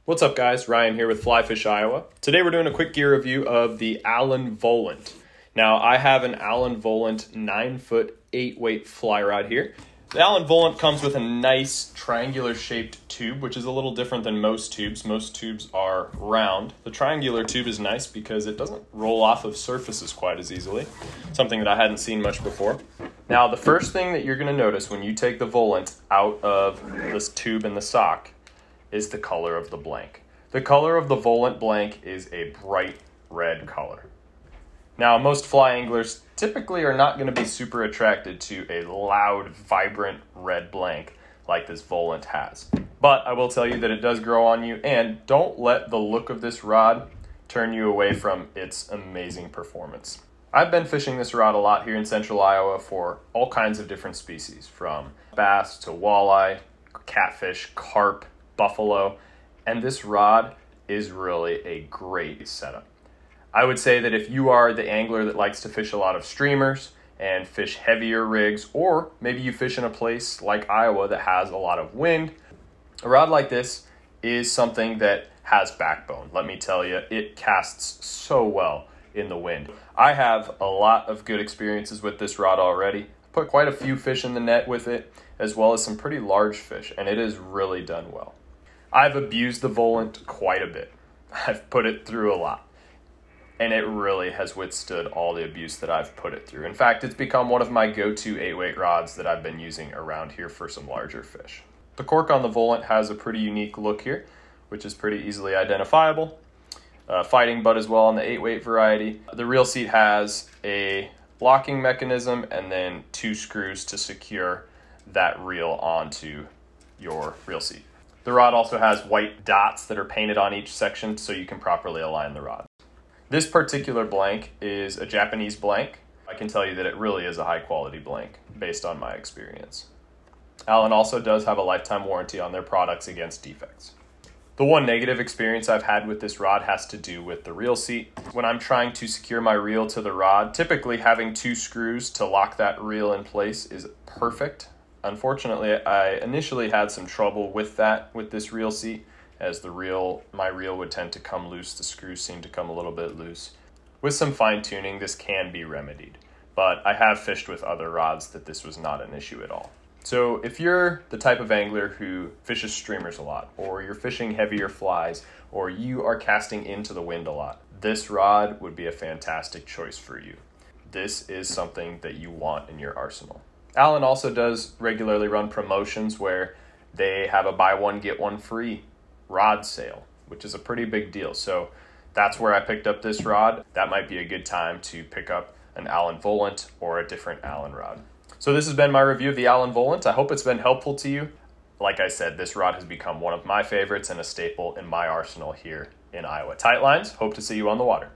What's up guys, Ryan here with Flyfish Iowa. Today we're doing a quick gear review of the Allen Volant. Now I have an Allen Volant 9-foot 8-weight fly rod here. The Allen Volant comes with a nice triangular shaped tube, which is a little different than most tubes. Most tubes are round. The triangular tube is nice because it doesn't roll off of surfaces quite as easily, something that I hadn't seen much before. Now the first thing that you're going to notice when you take the Volant out of this tube in the stock is the color of the blank. The color of the Volant blank is a bright red color. Now, most fly anglers typically are not going to be super attracted to a loud, vibrant red blank like this Volant has. But I will tell you that it does grow on you, and don't let the look of this rod turn you away from its amazing performance. I've been fishing this rod a lot here in central Iowa for all kinds of different species, from bass to walleye, catfish, carp, buffalo, and this rod is really a great setup. I would say that if you are the angler that likes to fish a lot of streamers and fish heavier rigs, or maybe you fish in a place like Iowa that has a lot of wind, a rod like this is something that has backbone. Let me tell you, it casts so well in the wind. I have a lot of good experiences with this rod already. Put quite a few fish in the net with it, as well as some pretty large fish, and it has really done well. I've abused the Volant quite a bit. I've put it through a lot, and it really has withstood all the abuse that I've put it through. In fact, it's become one of my go-to 8-weight rods that I've been using around here for some larger fish. The cork on the Volant has a pretty unique look here, which is pretty easily identifiable. Fighting butt as well on the 8-weight variety. The reel seat has a locking mechanism and then 2 screws to secure that reel onto your reel seat. The rod also has white dots that are painted on each section so you can properly align the rod. This particular blank is a Japanese blank. I can tell you that it really is a high quality blank based on my experience. Allen also does have a lifetime warranty on their products against defects. The one negative experience I've had with this rod has to do with the reel seat. When I'm trying to secure my reel to the rod, typically having 2 screws to lock that reel in place is perfect. Unfortunately, I initially had some trouble with that with this reel seat, as my reel would tend to come loose. The screws seem to come a little bit loose. With some fine tuning, this can be remedied, but I have fished with other rods that this was not an issue at all. So if you're the type of angler who fishes streamers a lot, or you're fishing heavier flies, or you are casting into the wind a lot, this rod would be a fantastic choice for you. This is something that you want in your arsenal. Allen also does regularly run promotions where they have a buy one, get one free rod sale, which is a pretty big deal. So that's where I picked up this rod. That might be a good time to pick up an Allen Volant or a different Allen rod. So this has been my review of the Allen Volant. I hope it's been helpful to you. Like I said, this rod has become one of my favorites and a staple in my arsenal here in Iowa. Tight lines, hope to see you on the water.